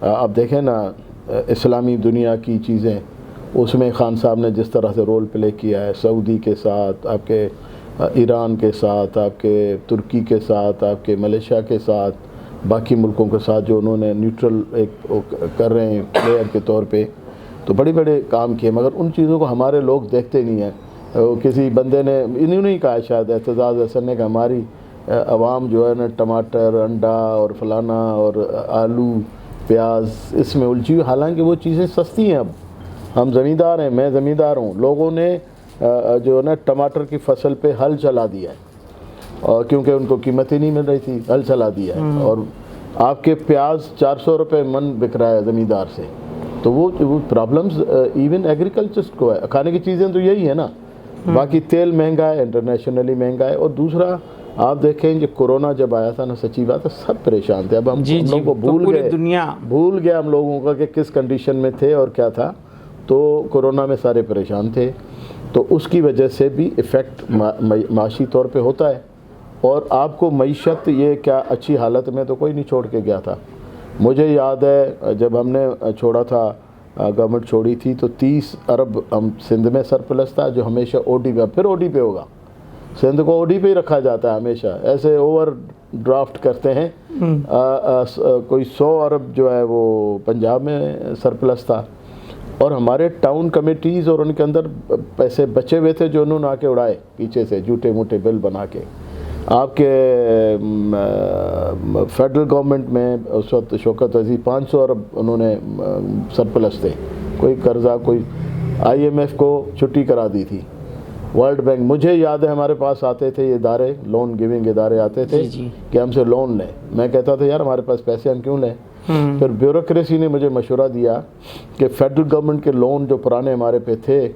اب دیکھیں نا اسلامی دنیا کی چیزیں، اس میں خان صاحب نے جس طرح سے رول پلے کیا ہے سعودی کے ساتھ، آپ کے ایران کے ساتھ، آپ کے ترکی کے ساتھ، آپ کے ملیشیا کے ساتھ، باقی ملکوں کے ساتھ جو انہوں نے نیوٹرل ایک کر رہے ہیں پلیئر کے طور پہ، تو بڑے بڑے کام کیے، مگر ان چیزوں کو ہمارے لوگ دیکھتے نہیں ہیں۔ کسی بندے نے انہوں نے ہی کہا شاید اعتزاز احسن نے کہ ہماری عوام جو ہے نا ٹماٹر، انڈا اور فلانا اور آلو پیاز اس میں الجھی ہوئی، حالانکہ وہ چیزیں سستی ہیں۔ اب ہم زمیندار ہیں، میں زمیندار ہوں، لوگوں نے جو ہے نا ٹماٹر کی فصل پہ ہل چلا دیا ہے، اور کیونکہ ان کو قیمت ہی نہیں مل رہی تھی، ہل چلا دیا ہے، اور آپ کے پیاز 400 روپے من بک رہا ہے زمیندار سے۔ تو وہ پرابلمز ایون ایگریکلچرسٹ کو ہے، کھانے کی چیزیں تو یہی ہے نا، باقی تیل مہنگا ہے، انٹرنیشنلی مہنگا ہے، اور دوسرا آپ دیکھیں کہ کورونا جب آیا تھا نا، سچی بات ہے سب پریشان تھے۔ اب ہم لوگوں کو بھول گیا ہم لوگوں کا کہ کس کنڈیشن میں تھے اور کیا تھا، تو کورونا میں سارے پریشان تھے، تو اس کی وجہ سے بھی ایفیکٹ معاشی طور پہ ہوتا ہے۔ اور آپ کو معیشت یہ کیا اچھی حالت میں تو کوئی نہیں چھوڑ کے گیا تھا۔ مجھے یاد ہے جب ہم نے چھوڑا تھا، گورنمنٹ چھوڑی تھی، تو 30 ارب ہم سندھ میں سرپلس تھا، جو ہمیشہ او ڈی پہ، پھر او ڈی پہ ہوگا، سندھ کو او ڈی پہ ہی رکھا جاتا ہے ہمیشہ، ایسے اوور ڈرافٹ کرتے ہیں۔ کوئی 100 ارب جو ہے وہ پنجاب میں سرپلس تھا، اور ہمارے ٹاؤن کمیٹیز اور ان کے اندر پیسے بچے ہوئے تھے جو انہوں نے آ کے اڑائے پیچھے سے، جھوٹے موٹے بل بنا کے۔ آپ کے فیڈرل گورنمنٹ میں اس وقت شوکت عزیز 500 ارب انہوں نے سرپلس تھے، کوئی قرضہ، کوئی آئی ایم ایف کو چھٹی کرا دی تھی، ورلڈ بینک، مجھے یاد ہے ہمارے پاس آتے تھے یہ ادارے، لون گیونگ ادارے آتے تھے کہ ہم سے لون لیں۔ میں کہتا تھا یار ہمارے پاس پیسے ہم کیوں لیں؟ پھر بیوروکریسی نے مجھے مشورہ دیا کہ فیڈرل گورنمنٹ کے لون جو پرانے ہمارے پہ تھے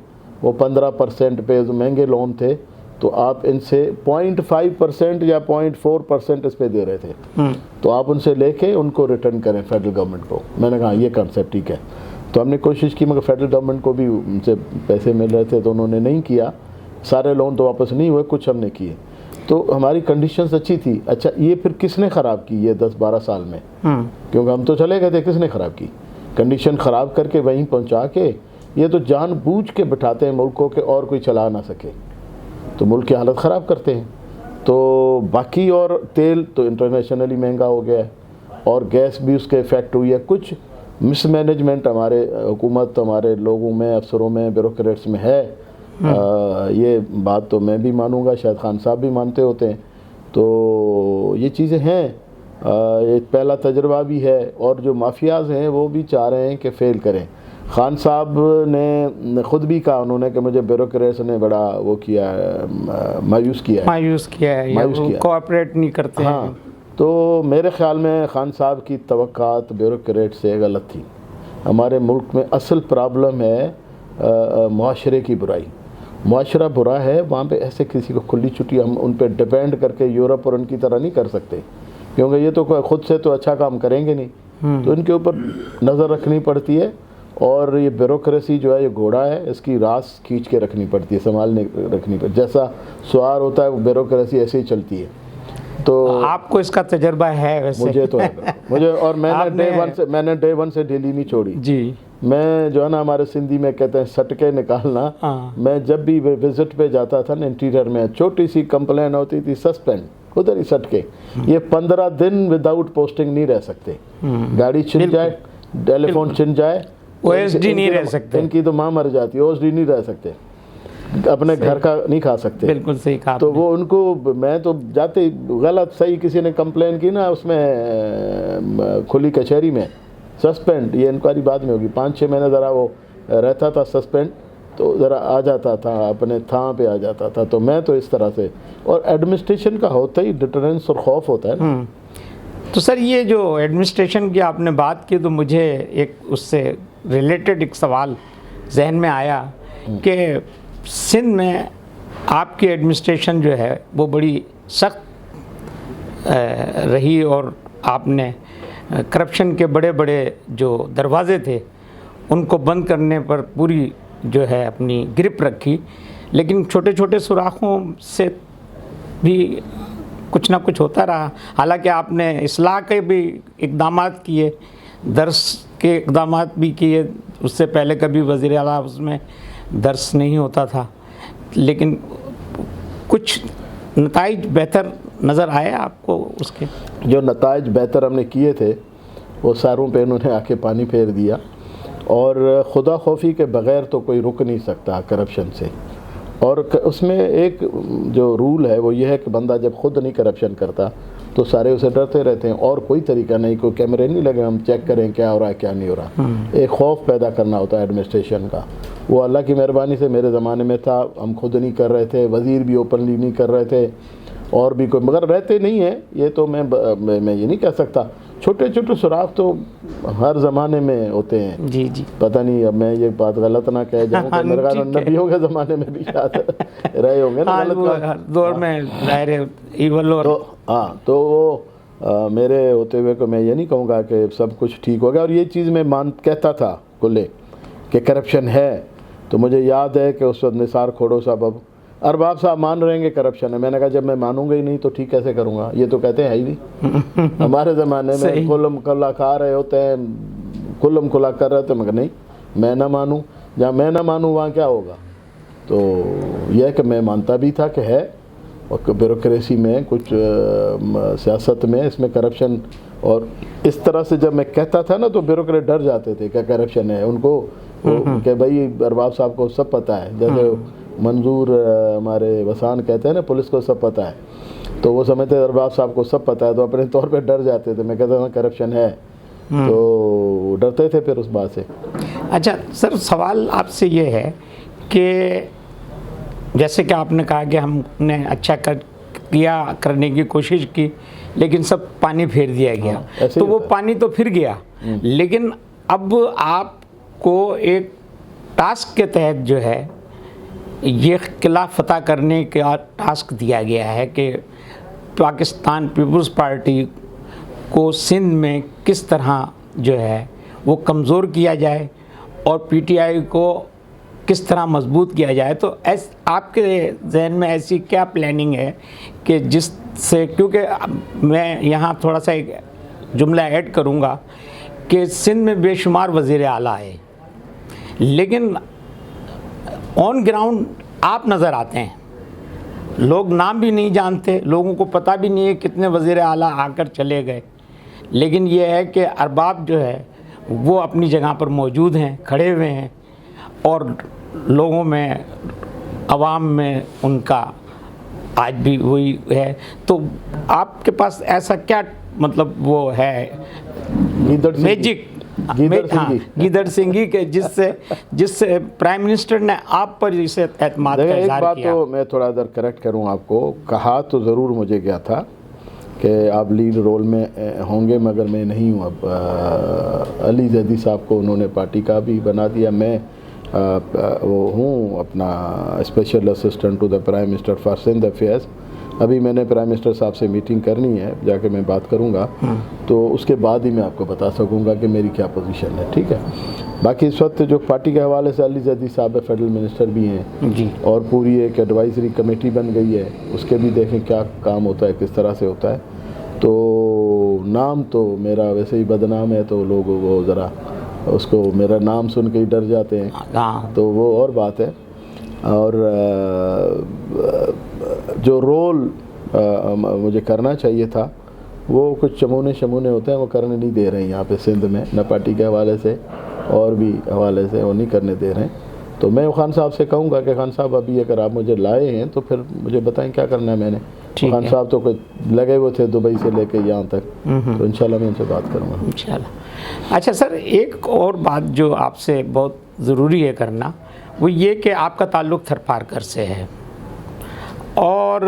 وہ 15% پہ مہنگے لون تھے، تو آپ ان سے 0.5% یا 0.4% اس پہ دے رہے تھے، تو آپ ان سے لے کے ان کو ریٹرن کریں فیڈرل گورنمنٹ کو۔ میں نے کہا یہ کنسیپٹ ٹھیک ہے، تو ہم نے کوشش کی، مگر فیڈرل گورنمنٹ کو بھی ان سے پیسے مل رہے تھے تو انہوں نے نہیں کیا، سارے لون تو واپس نہیں ہوئے، کچھ ہم نے کیے، تو ہماری کنڈیشنز اچھی تھی۔ اچھا یہ پھر کس نے خراب کی یہ 10-12 سال میں؟ کیونکہ ہم تو چلے گئے تھے، کس نے خراب کی؟ کنڈیشن خراب کر کے وہیں پہنچا کے، یہ تو جان بوجھ کے بٹھاتے ہیں ملک کو کہ اور کوئی چلا نہ سکے، تو ملک کی حالت خراب کرتے ہیں۔ تو باقی اور تیل تو انٹرنیشنلی مہنگا ہو گیا ہے، اور گیس بھی اس کے افیکٹ ہوئی ہے۔ کچھ مس مینجمنٹ ہمارے حکومت، ہمارے لوگوں میں، افسروں میں، بیوروکریٹس میں ہے، یہ بات تو میں بھی مانوں گا، شاید خان صاحب بھی مانتے ہوتے ہیں، تو یہ چیزیں ہیں، یہ پہلا تجربہ بھی ہے، اور جو مافیاز ہیں وہ بھی چاہ رہے ہیں کہ فیل کریں۔ خان صاحب نے خود بھی کہا انہوں نے کہ مجھے بیوروکریٹس نے بڑا وہ کیا ہے، مایوس کیا ہے، کوآپریٹ نہیں کرتے ہیں۔ ہاں، تو میرے خیال میں خان صاحب کی توقعات بیوروکریٹ سے غلط تھی۔ ہمارے ملک میں اصل پرابلم ہے معاشرے کی برائی، معاشرہ برا ہے، وہاں پہ ایسے کسی کو کھلی چھٹی ہم ان پہ ڈیپینڈ کر کے یورپ اور ان کی طرح نہیں کر سکتے، کیونکہ یہ تو خود سے تو اچھا کام کریں گے نہیں، تو ان کے اوپر نظر رکھنی پڑتی ہے، اور یہ بیوروکریسی جو ہے یہ گھوڑا ہے، اس کی راس کھینچ کے رکھنی پڑتی ہے، سنبھالنے رکھنی پڑتی ہے، جیسا سوار ہوتا ہے وہ بیوروکریسی ایسے ہی چلتی ہے۔ تو آپ کو اس کا تجربہ ہے ویسے؟ مجھے تو ہے، مجھے، اور میں نے ڈے ون سے ڈھیلی نہیں چھوڑی جی۔ میں جو ہے نا ہمارے سندھی میں کہتے ہیں سٹکے نکالنا، میں جب بھی وزٹ پہ جاتا تھا نا انٹیریئر میں، چھوٹی سی کمپلین ہوتی تھی سسپینڈ، ادھر ہی سٹکے، یہ 15 دن وداؤٹ پوسٹنگ نہیں رہ سکتے، گاڑی چھن جائے، ٹیلی فون چھن جائے، او ایس ڈی نہیں رہ سکتے، ان کی تو ماں مر جاتی ہے، او ایس ڈی نہیں رہ سکتے، اپنے گھر کا نہیں کھا سکتے۔ بالکل صحیح کہا۔ تو وہ ان کو، میں تو جاتے غلط صحیح کسی نے کمپلین کی نا اس میں کھلی کچہری میں، سسپینڈ، یہ انکوائری بعد میں ہوگی، 5-6 مہینے ذرا وہ رہتا تھا سسپینڈ، تو ذرا آ جاتا تھا، اپنے تھاں پہ آ جاتا تھا، تو میں تو اس طرح سے، اور ایڈمنسٹریشن کا ہوتا ہی ڈیٹرنس اور خوف ہوتا ہے نا۔ تو سر یہ جو ایڈمنسٹریشن کی آپ نے بات کی، تو مجھے ایک اس سے ریلیٹڈ ایک سوال ذہن میں آیا کہ سندھ میں آپ کی ایڈمنسٹریشن جو ہے وہ بڑی سخت رہی، اور آپ نے کرپشن کے بڑے بڑے جو دروازے تھے ان کو بند کرنے پر پوری جو ہے اپنی گرپ رکھی، لیکن چھوٹے چھوٹے سوراخوں سے بھی کچھ نہ کچھ ہوتا رہا، حالانکہ آپ نے اصلاح کے بھی اقدامات کیے، درس کے اقدامات بھی کیے. اس سے پہلے کبھی وزیر اعلیٰ اس میں درس نہیں ہوتا تھا, لیکن کچھ نتائج بہتر نظر آئے آپ کو اس کے؟ جو نتائج بہتر ہم نے کیے تھے وہ ساروں پہ انہوں نے آ کے پانی پھیر دیا, اور خدا خوفی کے بغیر تو کوئی رک نہیں سکتا کرپشن سے. اور اس میں ایک جو رول ہے وہ یہ ہے کہ بندہ جب خود نہیں کرپشن کرتا تو سارے اسے ڈرتے رہتے ہیں, اور کوئی طریقہ نہیں, کوئی کیمرے نہیں لگے ہم چیک کریں کیا ہو رہا ہے کیا نہیں ہو رہا. ایک خوف پیدا کرنا ہوتا ہے ایڈمنسٹریشن کا. وہ اللہ کی مہربانی سے میرے زمانے میں تھا, ہم خود نہیں کر رہے تھے, وزیر بھی اوپنلی نہیں کر رہے تھے, اور بھی کوئی, مگر رہتے نہیں ہیں. یہ تو میں یہ نہیں کہہ سکتا, چھوٹے چھوٹے سراغ تو ہر زمانے میں ہوتے ہیں. جی جی, پتہ نہیں اب میں یہ بات غلط نہ کہہ جاؤں کہ میرے خیال نبیوں کے زمانے میں بھی شاید رہے ہوں گے نا غلط دور میں ظاہر ہے ایول. اور ہاں, تو وہ میرے ہوتے ہوئے کو میں یہ نہیں کہوں گا کہ سب کچھ ٹھیک ہو گیا. اور یہ چیز میں کہتا تھا کلے کہ کرپشن ہے, تو مجھے یاد ہے کہ اس وقت نثار کھوڑو صاحب, اب ارباب صاحب مان رہے ہیں کہ کرپشن ہے. میں نے کہا جب میں مانوں گا ہی نہیں تو ٹھیک کیسے کروں گا, یہ تو کہتے ہیں ہی نہیں. ہمارے زمانے میں کلم کلا کھا رہے ہوتے ہیں, کلم کلا کر رہے ہوتے ہیں, مگر نہیں, میں نہ مانوں, جہاں میں نہ مانوں وہاں کیا ہوگا. تو یہ ہے کہ میں مانتا بھی تھا کہ ہے, اور بیوروکریسی میں کچھ سیاست میں اس میں کرپشن, اور اس طرح سے جب میں کہتا تھا نا تو بیوروکریٹ ڈر جاتے تھے کہ کرپشن ہے. ان کو کہ بھائی ارباب صاحب کو سب پتہ ہے, جیسے منظور ہمارے وسان کہتے ہیں نا پولیس کو سب پتہ ہے, تو وہ سمجھتے ہیں ارباب صاحب کو سب پتہ ہے, تو اپنے طور پہ ڈر جاتے تھے. میں کہتا تھا کرپشن ہے, تو ڈرتے تھے پھر اس بات سے. اچھا سر, سوال آپ سے یہ ہے کہ جیسے کہ آپ نے کہا کہ ہم نے اچھا کیا, کرنے کی کوشش کی, لیکن سب پانی پھیر دیا گیا. تو وہ پانی تو پھر گیا, لیکن اب آپ کو ایک ٹاسک کے تحت جو ہے یہ قلعہ فتح کرنے کا ٹاسک دیا گیا ہے کہ پاکستان پیپلز پارٹی کو سندھ میں کس طرح جو ہے وہ کمزور کیا جائے, اور پی ٹی آئی کو کس طرح مضبوط کیا جائے. تو آپ کے ذہن میں ایسی کیا پلاننگ ہے کہ جس سے, کیونکہ میں یہاں تھوڑا سا ایک جملہ ایڈ کروں گا کہ سندھ میں بے شمار وزیر اعلیٰ ہے, لیکن آن گراؤنڈ آپ نظر آتے ہیں, لوگ نام بھی نہیں جانتے, لوگوں کو پتہ بھی نہیں ہے کتنے وزیر اعلیٰ آ کر چلے گئے, لیکن یہ ہے کہ ارباب جو ہے وہ اپنی جگہ پر موجود ہیں, کھڑے ہوئے ہیں, اور لوگوں میں, عوام میں ان کا آج بھی وہی ہے. تو آپ کے پاس ایسا کیا مطلب وہ ہے میجک, گیدڑ سنگھی کے جس سے پرائم منسٹر نے آپ پر اسے اعتماد کا اظہار کیا؟ ایک بات تو میں تھوڑا ادھر کریکٹ کروں آپ کو, کہا تو ضرور مجھے گیا تھا کہ آپ لیڈ رول میں ہوں گے, مگر میں نہیں ہوں. اب علی زیدی صاحب کو انہوں نے پارٹی کا بھی بنا دیا, میں وہ ہوں اپنا special assistant to the prime minister for Sindh affairs. ابھی میں نے پرائم منسٹر صاحب سے میٹنگ کرنی ہے, جا کے میں بات کروں گا, تو اس کے بعد ہی میں آپ کو بتا سکوں گا کہ میری کیا پوزیشن ہے. ٹھیک ہے, باقی اس وقت جو پارٹی کے حوالے سے علی زیدی صاحب فیڈرل منسٹر بھی ہیں جی, اور پوری ایک ایڈوائزری کمیٹی بن گئی ہے, اس کے بھی دیکھیں کیا کام ہوتا ہے, کس طرح سے ہوتا ہے. تو نام تو میرا ویسے ہی بدنام ہے, تو لوگ وہ ذرا اس کو میرا نام سن کے ہی ڈر جاتے ہیں, تو وہ اور بات ہے. اور جو رول مجھے کرنا چاہیے تھا وہ کچھ چمونے ہوتے ہیں, وہ کرنے نہیں دے رہے ہیں یہاں پہ سندھ میں, نہ پارٹی کے حوالے سے اور بھی حوالے سے وہ نہیں کرنے دے رہے ہیں. تو میں خان صاحب سے کہوں گا کہ خان صاحب ابھی اگر آپ مجھے لائے ہیں تو پھر مجھے بتائیں کیا کرنا ہے. میں نے خان صاحب تو لگے ہوئے تھے دبئی سے لے کے یہاں تک, تو انشاءاللہ میں ان سے بات کروں گا انشاءاللہ. اچھا سر, ایک اور بات جو آپ سے بہت ضروری ہے کرنا, وہ یہ کہ آپ کا تعلق تھر پارکر سے ہے, اور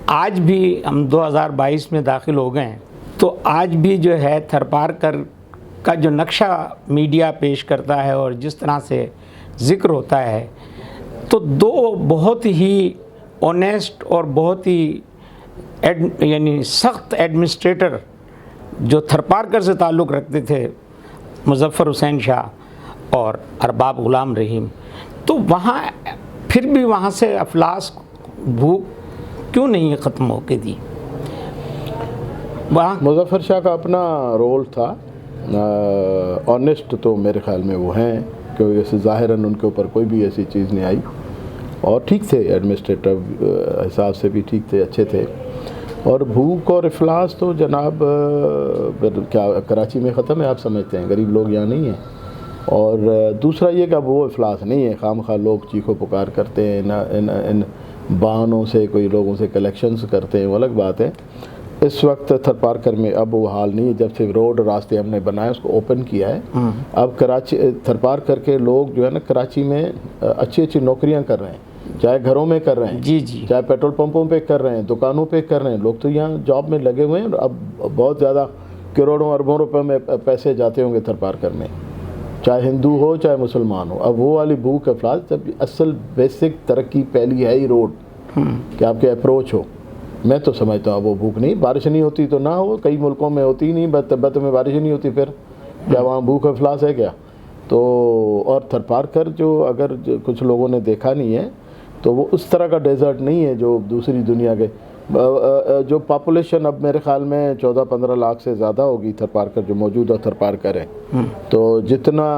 آج بھی ہم 2022 میں داخل ہو گئے ہیں, تو آج بھی جو ہے تھر پارکر کا جو نقشہ میڈیا پیش کرتا ہے اور جس طرح سے ذکر ہوتا ہے, تو دو بہت ہی آنیسٹ اور بہت ہی یعنی سخت ایڈمنسٹریٹر جو تھر پارکر سے تعلق رکھتے تھے, مظفر حسین شاہ اور ارباب غلام رحیم, تو وہاں پھر بھی وہاں سے افلاس بھوک کیوں نہیں ختم ہو کے دی؟ مظفر شاہ کا اپنا رول تھا, آنیسٹ تو میرے خیال میں وہ ہیں، کیونکہ جیسے ظاہراً ان کے اوپر کوئی بھی ایسی چیز نہیں آئی، اور ٹھیک تھے، ایڈمنسٹریٹو حساب سے بھی ٹھیک تھے، اچھے تھے۔ اور بھوک اور افلاس تو جناب کیا کراچی میں ختم ہے آپ سمجھتے ہیں؟ غریب لوگ یہاں نہیں ہیں۔ اور دوسرا یہ کہ اب وہ افلاس نہیں ہے، خام خواہ لوگ چیخو پکار کرتے ہیں، ان بہانوں سے کوئی لوگوں سے کلیکشنز کرتے ہیں، وہ الگ بات ہے۔ اس وقت تھر پارکر میں اب وہ حال نہیں ہے، جب سے روڈ راستے ہم نے بنائے اس کو اوپن کیا ہے، اب کراچی تھر پارکر کے لوگ جو ہے نا کراچی میں اچھی اچھی نوکریاں کر رہے ہیں، چاہے گھروں میں کر رہے ہیں، جی جی، چاہے پیٹرول پمپوں پہ کر رہے ہیں، دکانوں پہ کر رہے ہیں، لوگ تو یہاں جاب میں لگے ہوئے ہیں، اب بہت زیادہ کروڑوں اربوں روپے میں پیسے جاتے ہوں گے تھر پارکر میں، چاہے ہندو ہو چاہے مسلمان ہو۔ اب وہ والی بھوک افلاس، جب اصل بیسک ترقی پہلی ہے ہی روڈ کہ آپ کے اپروچ ہو، میں تو سمجھتا ہوں اب وہ بھوک نہیں، بارش نہیں ہوتی تو نہ ہو، کئی ملکوں میں ہوتی نہیں، بت میں بارش نہیں ہوتی، پھر کیا وہاں بھوک افلاس ہے کیا؟ تو اور تھر پارکر جو اگر کچھ لوگوں نے دیکھا نہیں ہے تو وہ اس طرح کا ڈیزرٹ نہیں ہے جو دوسری دنیا کے، جو پاپولیشن اب میرے خیال میں 14-15 لاکھ سے زیادہ ہوگی تھر پارکر جو موجودہ تھر پارکر ہے، تو جتنا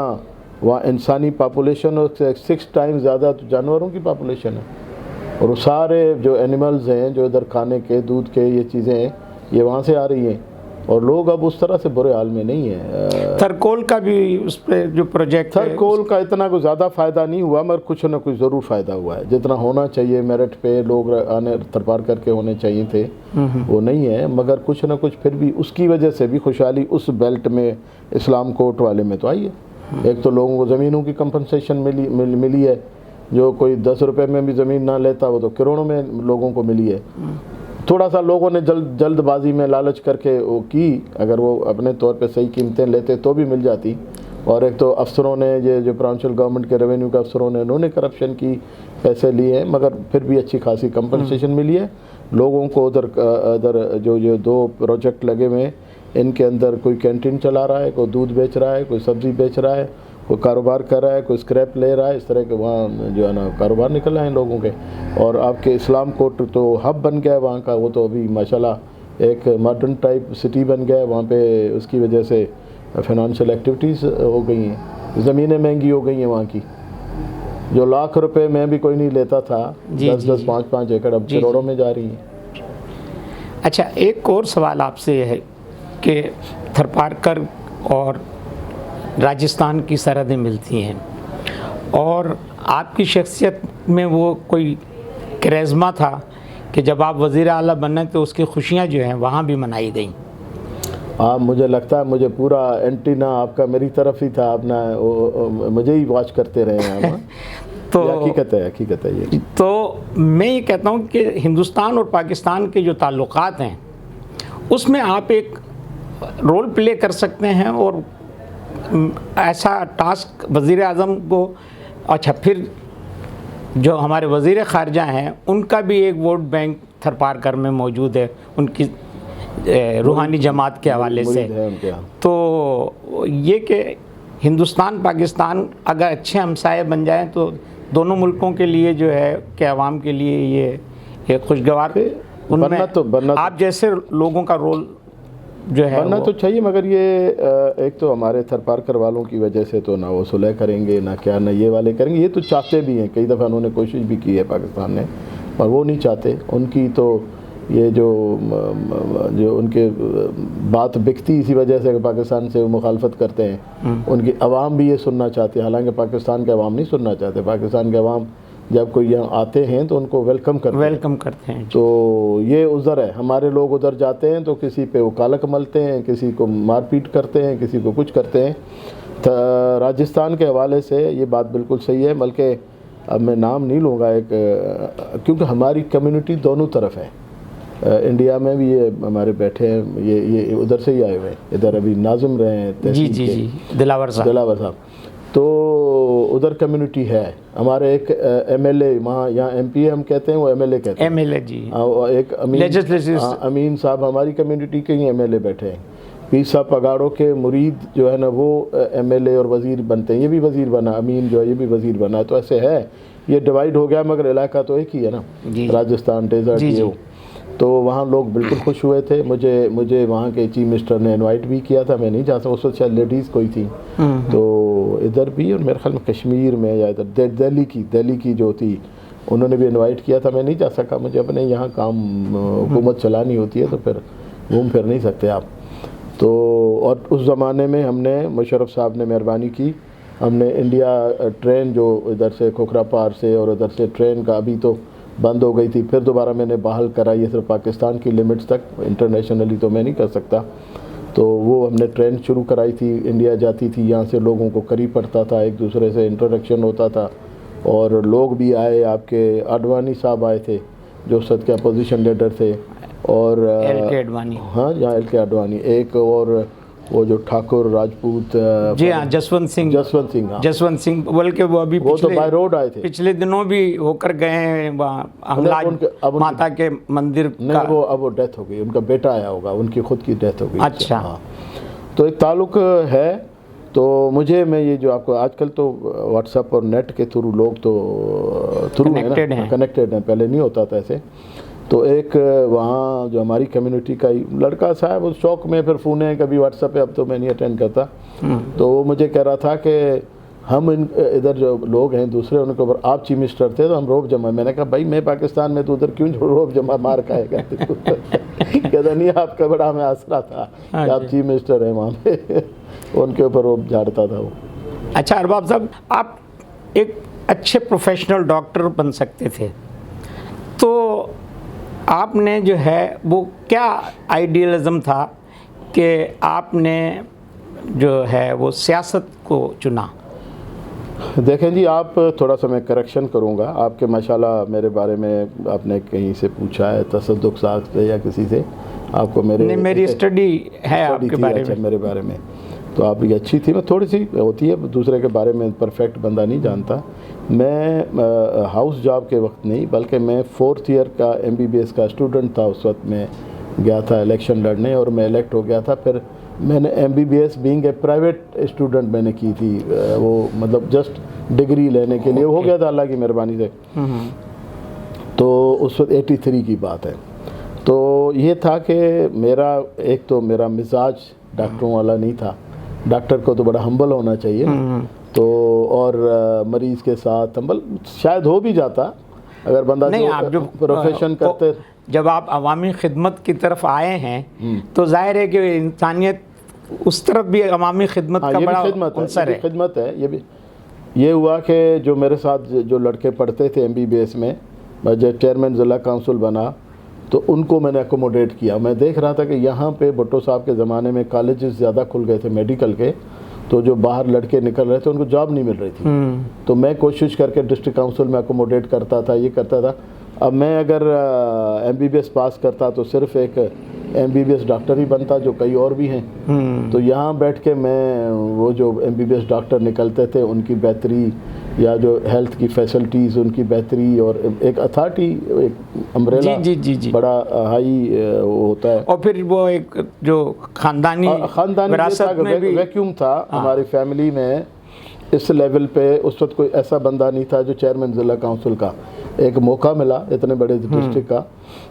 وہاں انسانی پاپولیشن اس سے 6 ٹائم زیادہ تو جانوروں کی پاپولیشن ہے، اور وہ سارے جو اینیملز ہیں جو ادھر کھانے کے دودھ کے یہ چیزیں ہیں یہ وہاں سے آ رہی ہیں، اور لوگ اب اس طرح سے برے حال میں نہیں ہیں۔ تھرکول کا بھی اس پہ جو پروجیکٹ تھرکول کا اتنا کوئی زیادہ فائدہ نہیں ہوا، مگر کچھ نہ کچھ ضرور فائدہ ہوا ہے، جتنا ہونا چاہیے میرٹ پہ لوگ آنے تھر پارکر کے ہونے چاہیے تھے وہ نہیں ہے، مگر کچھ نہ کچھ پھر بھی اس کی وجہ سے بھی خوشحالی اس بیلٹ میں اسلام کوٹ والے میں تو آئی ہے۔ ایک تو لوگوں کو زمینوں کی کمپنسیشن ملی ہے، جو کوئی 10 روپے میں بھی زمین نہ لیتا وہ تو کروڑوں میں لوگوں کو ملی ہے۔ تھوڑا سا لوگوں نے جلد بازی میں لالچ کر کے وہ کی، اگر وہ اپنے طور پہ صحیح قیمتیں لیتے تو بھی مل جاتی، اور ایک تو افسروں نے یہ جو پرونشل گورنمنٹ کے ریونیو کے افسروں نے انہوں نے کرپشن کی پیسے لیے ہیں، مگر پھر بھی اچھی خاصی کمپنسیشن ملی ہے لوگوں کو۔ ادھر جو 2 پروجیکٹ لگے ہوئے ہیں ان کے اندر کوئی کینٹین چلا رہا ہے، کوئی دودھ بیچ رہا ہے، کوئی سبزی بیچ رہا ہے، کوئی کاروبار کر رہا ہے، کوئی اسکریپ لے رہا ہے، اس طرح کے وہاں جو ہے نا کاروبار نکل رہے ہیں لوگوں کے۔ اور آپ کے اسلام کوٹ تو ہب بن گیا ہے وہاں کا، وہ تو ابھی ماشاءاللہ ایک ماڈرن ٹائپ سٹی بن گیا ہے وہاں پہ، اس کی وجہ سے فائنانشیل ایکٹیویٹیز ہو گئی ہیں، زمینیں مہنگی ہو گئی ہیں وہاں کی، جو لاکھ روپے میں بھی کوئی نہیں لیتا تھا، 10-10 5-5 ایکڑ اب کروڑوں میں جا رہی ہیں۔ اچھا، ایک اور سوال آپ سے یہ ہے کہ تھر پارکر اور راجستھان کی سرحدیں ملتی ہیں، اور آپ کی شخصیت میں وہ کوئی کرزما تھا کہ جب آپ وزیر اعلیٰ بنے تو اس کی خوشیاں جو ہیں وہاں بھی منائی گئیں۔ مجھے لگتا ہے مجھے پورا اینٹینا آپ کا میری طرف ہی تھا، اپنا مجھے ہی واچ کرتے رہے ہیں تو حقیقت ہے یہ۔ تو میں یہ کہتا ہوں کہ ہندوستان اور پاکستان کے جو تعلقات ہیں اس میں آپ ایک رول پلے کر سکتے ہیں، اور ایسا ٹاسک وزیر اعظم کو، اچھا پھر جو ہمارے وزیر خارجہ ہیں ان کا بھی ایک ووٹ بینک تھر پارکر میں موجود ہے ان کی روحانی جماعت کے حوالے سے، تو یہ کہ ہندوستان پاکستان اگر اچھے ہمسائے بن جائیں تو دونوں ملکوں کے لیے جو ہے کہ عوام کے لیے یہ ایک خوشگوار، ان میں آپ جیسے لوگوں کا رول جو ہے بننا تو چاہیے، مگر یہ ایک تو ہمارے تھر پارکر والوں کی وجہ سے تو نہ وہ صلح کریں گے، نہ کیا نہ یہ والے کریں گے، یہ تو چاہتے بھی ہیں، کئی دفعہ انہوں نے کوشش بھی کی ہے پاکستان نے، اور وہ نہیں چاہتے، ان کی تو یہ جو ان کے بات بکتی اسی وجہ سے کہ پاکستان سے وہ مخالفت کرتے ہیں، ان کی عوام بھی یہ سننا چاہتے ہیں، حالانکہ پاکستان کے عوام نہیں سننا چاہتے، پاکستان کے عوام جب کوئی یہاں آتے ہیں تو ان کو ویلکم کرتے ہیں، تو یہ عذر ہے، ہمارے لوگ ادھر جاتے ہیں تو کسی پہ وہ کالک ملتے ہیں، کسی کو مار پیٹ کرتے ہیں، کسی کو کچھ کرتے ہیں۔ راجستھان کے حوالے سے یہ بات بالکل صحیح ہے، بلکہ اب میں نام نہیں لوں گا ایک، کیونکہ ہماری کمیونٹی دونوں طرف ہے، انڈیا میں بھی یہ ہمارے بیٹھے ہیں، یہ ادھر سے ہی آئے ہوئے ہیں، ادھر ابھی ناظم رہے ہیں جی دلاور صاحب، تو ادھر کمیونٹی ہے، ہمارے ایک ایم ایل اے وہاں، یہاں ایم پی ہم کہتے ہیں وہ ایم ایل اے کہتے ہیں، ایم ایل اے جی، ایک امین صاحب ہماری کمیونٹی کے ہی ایم ایل اے بیٹھے ہیں، پیر صاحب پگاڑوں کے مرید جو ہے نا وہ ایم ایل اے اور وزیر بنتے ہیں، یہ بھی وزیر بنا، امین جو ہے یہ بھی وزیر بنا ہے، تو ایسے ہے، یہ ڈیوائیڈ ہو گیا، مگر علاقہ تو ایک ہی ہے نا، راجستھان ڈیزرٹ یہ ہو، تو وہاں لوگ بالکل خوش ہوئے تھے. مجھے وہاں کے چیف منسٹر نے انوائٹ بھی کیا تھا, میں نہیں جا سکا, اس وقت شاید لیڈیز کوئی تھی تو ادھر بھی, اور میرے خیال میں کشمیر میں یا ادھر دہلی کی جو تھی انہوں نے بھی انوائٹ کیا تھا. میں نہیں جا سکا, مجھے اپنے یہاں کام حکومت چلانی ہوتی ہے تو پھر گھوم پھر نہیں سکتے آپ. تو اور اس زمانے میں ہم نے, مشرف صاحب نے مہربانی کی, ہم نے انڈیا ٹرین جو ادھر سے کھوکھرا پار سے اور ادھر سے ٹرین کا ابھی تو بند ہو گئی تھی, پھر دوبارہ میں نے بحال کرائی ہے صرف پاکستان کی لمٹس تک, انٹرنیشنلی تو میں نہیں کر سکتا. تو وہ ہم نے ٹرین شروع کرائی تھی, انڈیا جاتی تھی, یہاں سے لوگوں کو قریب پڑتا تھا, ایک دوسرے سے انٹروڈکشن ہوتا تھا, اور لوگ بھی آئے. آپ کے اڈوانی صاحب آئے تھے جو صد کے اپوزیشن لیڈر تھے, اور ایل کے اڈوانی, ہاں یہاں ایل کے اڈوانی, ایک اور وہ جو ٹھاکر راجپوت, جی ہاں, جسونت سنگھ, بلکہ وہ ابھی وہ تو بائی روڈ آئے تھے, پچھلے دنوں بھی ہو کر گئے ہیں ماتا کے مندر کا. وہ اب وہ ڈیتھ ہو گئی, ان کا بیٹا آیا ہوگا, ان کی خود کی ڈیتھ ہو گئی. اچھا, ہاں, تو ایک تعلق ہے. تو میں یہ جو آپ کو آج کل تو واٹس ایپ اور نیٹ کے تھرو لوگ تو کنیکٹڈ ہیں, پہلے نہیں ہوتا تھا ایسے. تو ایک وہاں جو ہماری کمیونٹی کا لڑکا صاحب اس شوق میں پھر فون ہے کبھی واٹس ایپ پہ, اب تو میں نہیں اٹینڈ کرتا, تو وہ مجھے کہہ رہا تھا کہ ہم ادھر جو لوگ ہیں دوسرے ان کے اوپر آپ چیف منسٹر تھے تو ہم روب جمع. میں نے کہا بھائی میں پاکستان میں تو ادھر کیوں روب جمع مار کھائے گا. کہتا نہیں, آپ کا بڑا ہمیں آسرا تھا کہ آپ چیف منسٹر ہیں وہاں پہ, ان کے اوپر روب جھاڑتا تھا وہ. اچھا ارباب صاحب, آپ ایک اچھے پروفیشنل ڈاکٹر بن سکتے تھے, تو آپ نے جو ہے وہ کیا آئیڈیلزم تھا کہ آپ نے جو ہے وہ سیاست کو چنا؟ دیکھیں جی, آپ تھوڑا سا میں کریکشن کروں گا. آپ کے ماشاءاللہ میرے بارے میں آپ نے کہیں سے پوچھا ہے, تصدق صاحب سے یا کسی سے, آپ کو میری اسٹڈی ہے آپ کے بارے میں. میرے بارے میں تو آپ کی اچھی تھی, میں تھوڑی سی ہوتی ہے, دوسرے کے بارے میں پرفیکٹ بندہ نہیں جانتا. میں ہاؤس جاب کے وقت نہیں بلکہ میں 4th ایئر کا MBBS کا اسٹوڈنٹ تھا, اس وقت میں گیا تھا الیکشن لڑنے اور میں الیکٹ ہو گیا تھا. پھر میں نے MBBS being a private student میں نے کی تھی, وہ مطلب جسٹ ڈگری لینے کے لیے ہو گیا تھا اللہ کی مہربانی سے. تو اس وقت 83 کی بات ہے. تو یہ تھا کہ میرا مزاج ڈاکٹروں والا نہیں تھا. ڈاکٹر کو تو بڑا ہمبل ہونا چاہیے, تو اور مریض کے ساتھ ہمبل شاید ہو بھی جاتا اگر بندہ جو پروفیشن کرتے. جب آپ عوامی خدمت کی طرف آئے ہیں تو ظاہر ہے کہ انسانیت اس طرف بھی عوامی خدمت کا بڑا عنصر ہے. خدمت ہے. یہ ہوا کہ جو میرے ساتھ جو لڑکے پڑھتے تھے MBBS میں, جب چیئرمین ضلع کونسل بنا تو ان کو میں نے اکوموڈیٹ کیا. میں دیکھ رہا تھا کہ یہاں پہ بھٹو صاحب کے زمانے میں کالجز زیادہ کھل گئے تھے میڈیکل کے, تو جو باہر لڑکے نکل رہے تھے ان کو جاب نہیں مل رہی تھی. تو میں کوشش کر کے ڈسٹرکٹ کونسل میں اکوموڈیٹ کرتا تھا, یہ کرتا تھا. اب میں اگر MBBS پاس کرتا تو صرف ایک MBBS ڈاکٹر ہی بنتا, جو کئی اور بھی ہیں. تو یہاں بیٹھ کے میں وہ جو MBBS ڈاکٹر نکلتے تھے ان کی بہتری یا جو ہیلتھ کی فیسلٹیز ان کی بہتری, اور ایک اتھارٹی, ایک امبریلا بڑا ہائی ہوتا ہے. اور پھر وہ ایک جو خاندانی وراثت میں بھی ویکیوم تھا ہماری فیملی میں. اس لیول پہ اس وقت کوئی ایسا بندہ نہیں تھا جو چیئرمین ضلع کونسل کا. ایک موقع ملا اتنے بڑے ڈسٹرکٹ کا.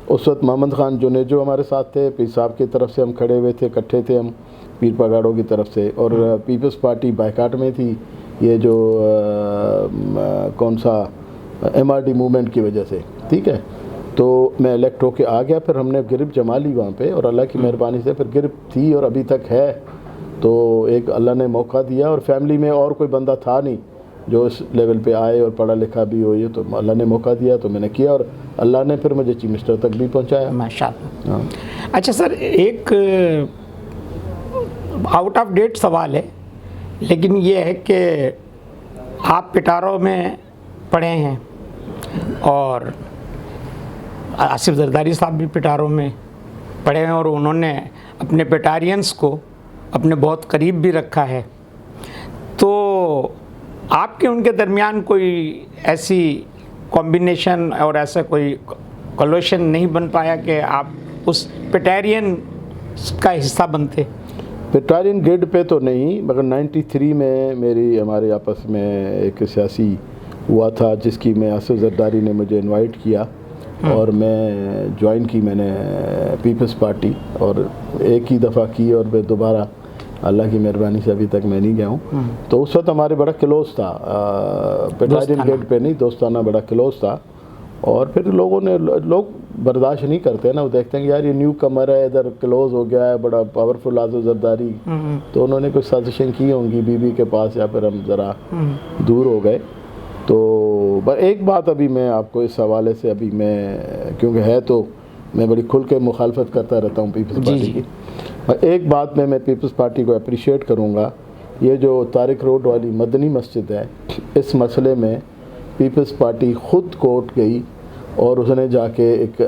اس وقت محمد خان جنیجو ہمارے ساتھ تھے, پیر صاحب کی طرف سے ہم کھڑے ہوئے تھے, اکٹھے تھے ہم پیر پگاڑوں کی طرف سے, اور پیپلز پارٹی بائیکاٹ میں تھی. یہ جو کون سا MRD موومنٹ کی وجہ سے, ٹھیک ہے. تو میں الیکٹ ہو کے آ گیا. پھر ہم نے گرپ جما لی وہاں پہ, اور اللہ کی مہربانی سے پھر گرپ تھی اور ابھی تک ہے. تو ایک اللہ نے موقع دیا, اور فیملی میں اور کوئی بندہ تھا نہیں جو اس لیول پہ آئے اور پڑھا لکھا بھی ہو. یہ تو اللہ نے موقع دیا تو میں نے کیا, اور اللہ نے پھر مجھے چیف منسٹر تک بھی پہنچایا. ماشاءاللہ. اچھا سر, ایک آؤٹ آف ڈیٹ سوال ہے, لیکن یہ ہے کہ آپ پٹاروں میں پڑھے ہیں اور آصف زرداری صاحب بھی پٹاروں میں پڑھے ہیں, اور انہوں نے اپنے پٹارینس کو اپنے بہت قریب بھی رکھا ہے. تو آپ کے ان کے درمیان کوئی ایسی کمبینیشن اور ایسا کوئی کولوشن نہیں بن پایا کہ آپ اس پٹارین کا حصہ بنتے؟ پٹارین گریڈ پہ تو نہیں, مگر 93 میں ہمارے آپس میں ایک سیاسی ہوا تھا جس کی میں آصف زرداری نے مجھے انوائٹ کیا, اور میں جوائن کی میں نے پیپلز پارٹی، اور ایک ہی دفعہ کی اور پھر دوبارہ اللہ کی مہربانی سے ابھی تک میں نہیں گیا ہوں. تو اس وقت ہمارے بڑا کلوز تھا، پیٹاجن گیٹ پہ نہیں، دوستانہ بڑا کلوز تھا. اور پھر لوگ برداشت نہیں کرتے نا، وہ دیکھتے ہیں کہ یار یہ نیو کمر ہے، ادھر کلوز ہو گیا ہے، بڑا پاورفل آزو زرداری. تو انہوں نے کچھ سازشیں کی ہوں گی بی بی کے پاس، یا پھر ہم ذرا دور ہو گئے. تو ایک بات ابھی میں آپ کو اس حوالے سے ابھی میں، کیونکہ ہے تو میں بڑی کھل کے مخالفت کرتا رہتا ہوں پیپلز پارٹی کی. ایک بات میں پیپلز پارٹی کو اپریشیٹ کروں گا، یہ جو طارق روڈ والی مدنی مسجد ہے، اس مسئلے میں پیپلز پارٹی خود کورٹ گئی اور اس نے جا کے ایک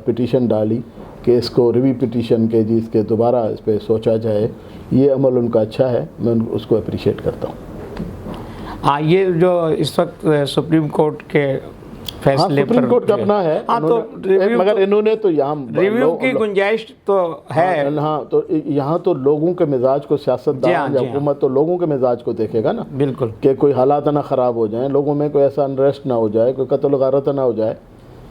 پٹیشن ڈالی کہ اس کو ریوی پٹیشن کے جی اس کے دوبارہ اس پہ سوچا جائے. یہ عمل ان کا اچھا ہے، میں اس کو اپریشیٹ کرتا ہوں. ہاں، یہ جو اس وقت سپریم کورٹ کے فیصلے پر، سپریم کورٹ کا اپنا ہے، مگر انہوں نے تو یہاں ریویو کی گنجائش تو ہے. ہاں، تو یہاں تو لوگوں کے مزاج کو، سیاستدان یا حکومت تو لوگوں کے مزاج کو دیکھے گا نا. بالکل، کہ کوئی حالات نہ خراب ہو جائیں، لوگوں میں کوئی ایسا انریسٹ نہ ہو جائے، کوئی قتل و غارت نہ ہو جائے.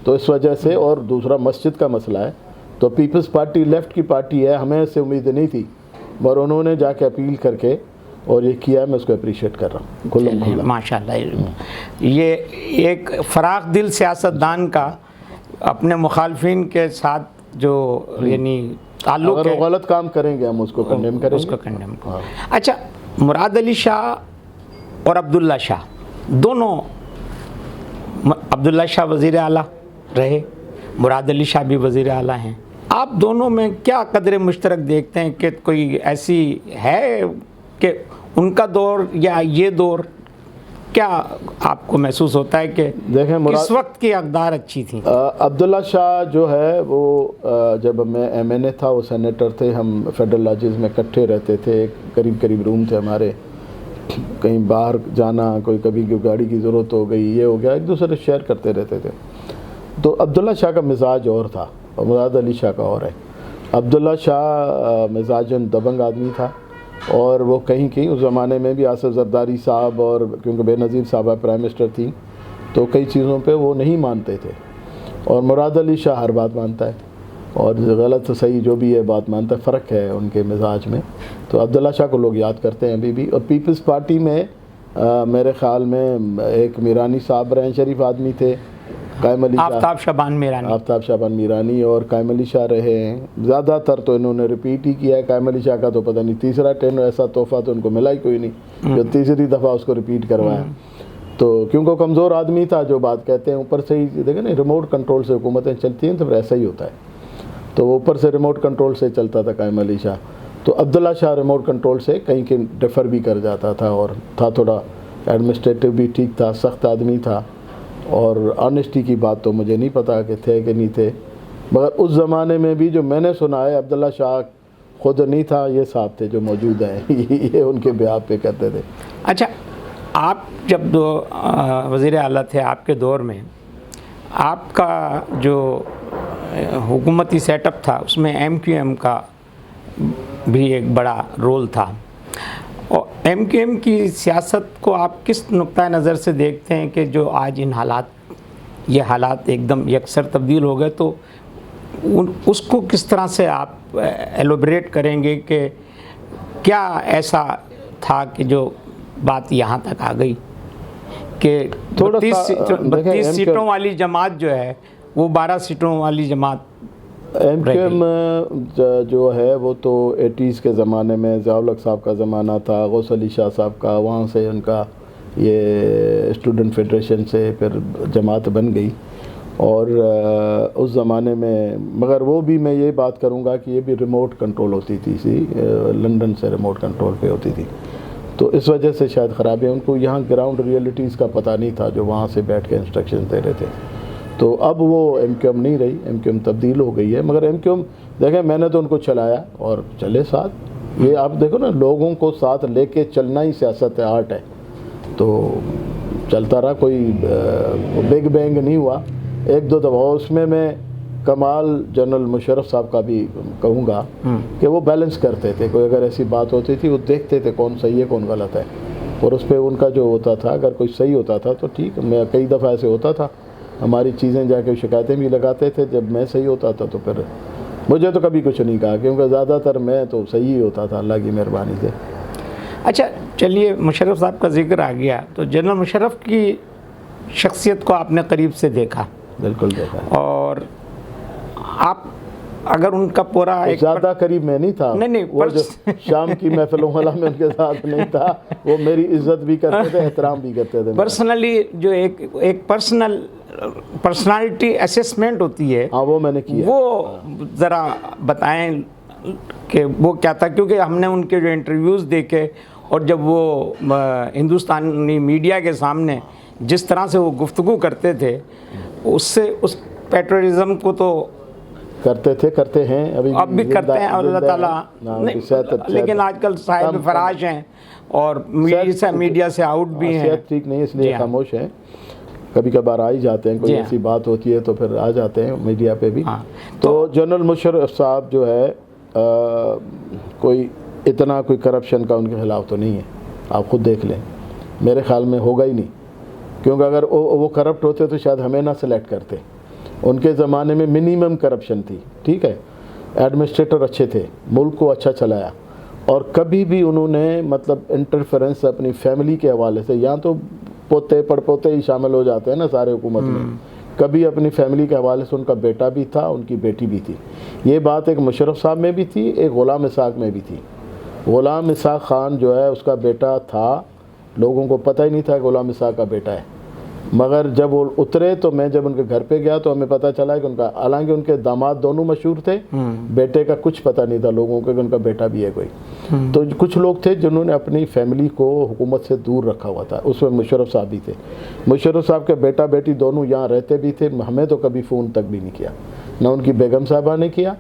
تو اس وجہ سے، اور دوسرا مسجد کا مسئلہ ہے. تو پیپلز پارٹی لیفٹ کی پارٹی ہے، ہمیں اس سے امید نہیں تھی، مگر انہوں نے جا کے اپیل کر کے اور یہ کیا ہے، میں اس کو اپریشیٹ کر رہا ہوں. ماشاء اللہ، یہ ایک فراخ دل سیاستدان کا اپنے مخالفین کے ساتھ جو یعنی تعلق اگر ہے، وہ غلط کام کریں گے ہم اس کو کنڈیم کریں گے. اس کو کنڈیم. اچھا، مراد علی شاہ اور عبداللہ شاہ دونوں، عبداللہ شاہ وزیر اعلیٰ رہے، مراد علی شاہ بھی وزیر اعلیٰ ہیں. آپ دونوں میں کیا قدر مشترک دیکھتے ہیں؟ کہ کوئی ایسی ہے کہ ان کا دور یا یہ دور، کیا آپ کو محسوس ہوتا ہے کہ کس وقت کی اقدار اچھی تھیں؟ عبداللہ شاہ جو ہے وہ، جب میں ایم این اے تھا، وہ سینیٹر تھے، ہم فیڈرل لاجز میں اکٹھے رہتے تھے، قریب روم تھے ہمارے. کہیں باہر جانا، کوئی کبھی گاڑی کی ضرورت ہو گئی، یہ ہو گیا، ایک دوسرے شیئر کرتے رہتے تھے. تو عبداللہ شاہ کا مزاج اور تھا اور مراد علی شاہ کا اور ہے. عبداللہ شاہ مزاجاً دبنگ آدمی تھا، اور وہ کہیں اس زمانے میں بھی آصف زرداری صاحب، اور کیونکہ بے نظیر صاحبہ پرائم منسٹر تھیں، تو کئی چیزوں پہ وہ نہیں مانتے تھے. اور مراد علی شاہ ہر بات مانتا ہے، اور غلط صحیح جو بھی ہے بات مانتا ہے. فرق ہے ان کے مزاج میں. تو عبداللہ شاہ کو لوگ یاد کرتے ہیں ابھی بھی. اور پیپلز پارٹی میں میرے خیال میں ایک میرانی صاحب رہے، شریف آدمی تھے. قائم علی شاہ، آفتاب شابان میرانی اور قائم علی شاہ رہے ہیں. زیادہ تر تو انہوں نے ریپیٹ ہی کیا ہے. قائم علی شاہ کا تو پتہ نہیں تیسرا ٹرن ایسا تحفہ تو ان کو ملا ہی کوئی نہیں جو تیسری دفعہ اس کو ریپیٹ کروایا. تو کیونکہ وہ کمزور آدمی تھا، جو بات کہتے ہیں اوپر سے ہی دیکھیں نا، ریموٹ کنٹرول سے حکومتیں چلتی ہیں تو پھر ایسا ہی ہوتا ہے. تو وہ اوپر سے ریموٹ کنٹرول سے چلتا تھا قائم علی شاہ. تو عبداللہ شاہ ریموٹ کنٹرول سے کہیں ڈیفر بھی کر جاتا تھا، اور تھا تھوڑا ایڈمنسٹریٹو بھی ٹھیک تھا، سخت آدمی تھا. اور آنیسٹی کی بات تو مجھے نہیں پتا کہ تھے کہ نہیں تھے، مگر اس زمانے میں بھی جو میں نے سنا ہے، عبداللہ شاہ خود نہیں تھا، یہ صاحب تھے جو موجود ہیں، یہ ان کے بیان پہ کرتے تھے. اچھا، آپ جب وزیر اعلیٰ تھے، آپ کے دور میں آپ کا جو حکومتی سیٹ اپ تھا، اس میں ایم کیو ایم کا بھی ایک بڑا رول تھا. اور ایم کیو ایم کی سیاست کو آپ کس نقطۂ نظر سے دیکھتے ہیں کہ جو آج یہ حالات ایک دم یکسر تبدیل ہو گئے، تو اس کو کس طرح سے آپ ایلوبریٹ کریں گے کہ کیا ایسا تھا کہ جو بات یہاں تک آ گئی کہ 32 سیٹوں والی جماعت جو ہے وہ 12 سیٹوں والی جماعت؟ ایم کیو ایم جو ہے وہ تو 80s کے زمانے میں ضیاء الحق صاحب کا زمانہ تھا، غوث علی شاہ صاحب کا، وہاں سے ان کا یہ اسٹوڈنٹ فیڈریشن سے پھر جماعت بن گئی. اور اس زمانے میں، مگر وہ بھی میں یہ بات کروں گا کہ یہ بھی ریموٹ کنٹرول ہوتی تھی، لندن سے ریموٹ کنٹرول پہ ہوتی تھی. تو اس وجہ سے شاید خرابی ہے، ان کو یہاں گراؤنڈ ریئلٹیز کا پتہ نہیں تھا جو وہاں سے بیٹھ کے انسٹرکشن دے رہے تھے. تو اب وہ ایم کیو ایم نہیں رہی، ایم کیو ایم تبدیل ہو گئی ہے. مگر ایم کیو ایم دیکھیں، میں نے تو ان کو چلایا اور چلے ساتھ. یہ آپ دیکھو نا، لوگوں کو ساتھ لے کے چلنا ہی سیاست ہے، آرٹ ہے. تو چلتا رہا، کوئی بگ بینگ نہیں ہوا. ایک دو دفعہ اس میں کمال جنرل مشرف صاحب کا بھی کہوں گا کہ وہ بیلنس کرتے تھے. کوئی اگر ایسی بات ہوتی تھی، وہ دیکھتے تھے کون صحیح ہے کون غلط ہے، اور اس پہ ان کا جو ہوتا تھا، اگر کوئی صحیح ہوتا تھا تو ٹھیک. میں کئی دفعہ ایسے ہوتا تھا ہماری چیزیں جا کے شکایتیں بھی لگاتے تھے. جب میں صحیح ہوتا تھا تو پھر مجھے تو کبھی کچھ نہیں کہا, کیونکہ زیادہ تر میں تو صحیح ہی ہوتا تھا اللہ کی مہربانی سے. اچھا چلیے, مشرف صاحب کا ذکر آ گیا تو جنرل مشرف کی شخصیت کو آپ نے قریب سے دیکھا. بالکل دیکھا. اور آپ اگر ان کا پورا ایک زیادہ قریب میں نہیں تھا, نہیں وہ جو شام کی محفلوں والا میں ان کے ساتھ نہیں تھا. وہ میری عزت بھی کرتے تھے, احترام بھی کرتے تھے. پرسنلی جو ایک پرسنالٹی اسیسمنٹ ہوتی ہے, ہاں وہ میں نے کیا. وہ ذرا بتائیں کہ وہ کیا تھا, کیونکہ ہم نے ان کے جو انٹرویوز دیکھے اور جب وہ ہندوستانی میڈیا کے سامنے جس طرح سے وہ گفتگو کرتے تھے, اس سے اس پیٹریزم کو تو کرتے تھے, کرتے ہیں, اب بھی کرتے ہیں. اللہ تعالیٰ, لیکن آج کل صاحب فراش ہیں اور میڈیا سے آؤٹ بھی ہیں. صحت ٹھیک نہیں, اس لیے خاموش ہیں. کبھی کبھار آ ہی جاتے ہیں, کوئی ایسی بات ہوتی ہے تو پھر آ جاتے ہیں میڈیا پہ بھی. تو جنرل مشرف صاحب جو ہے کوئی اتنا کوئی کرپشن کا ان کے خلاف تو نہیں ہے. آپ خود دیکھ لیں, میرے خیال میں ہوگا ہی نہیں, کیونکہ اگر وہ کرپٹ ہوتے تو شاید ہمیں نہ سلیکٹ کرتے. ان کے زمانے میں منیمم کرپشن تھی, ٹھیک ہے, ایڈمنسٹریٹر اچھے تھے, ملک کو اچھا چلایا, اور کبھی بھی انہوں نے مطلب انٹرفیرنس اپنی فیملی کے حوالے سے, یہاں تو پوتے پڑ پوتے ہی شامل ہو جاتے ہیں نا سارے حکومت میں, کبھی اپنی فیملی کے حوالے سے ان کا بیٹا بھی تھا, ان کی بیٹی بھی تھی. یہ بات ایک مشرف صاحب میں بھی تھی, ایک غلام اسحاق میں بھی تھی. غلام اسحاق خان جو ہے اس کا بیٹا تھا, لوگوں کو پتہ ہی نہیں تھا کہ غلام اسحاق کا بیٹا ہے, مگر جب وہ اترے تو میں جب ان کے گھر پہ گیا تو ہمیں پتہ چلا کہ ان کا, حالانکہ ان کے داماد دونوں مشہور تھے, بیٹے کا کچھ پتہ نہیں تھا لوگوں کو کہ ان کا بیٹا بھی ہے کوئی. تو کچھ لوگ تھے جنہوں نے اپنی فیملی کو حکومت سے دور رکھا ہوا تھا, اس میں مشرف صاحب بھی تھے. مشرف صاحب کے بیٹا بیٹی دونوں یہاں رہتے بھی تھے, ہمیں تو کبھی فون تک بھی نہیں کیا, نہ ان کی بیگم صاحبہ نے کیا.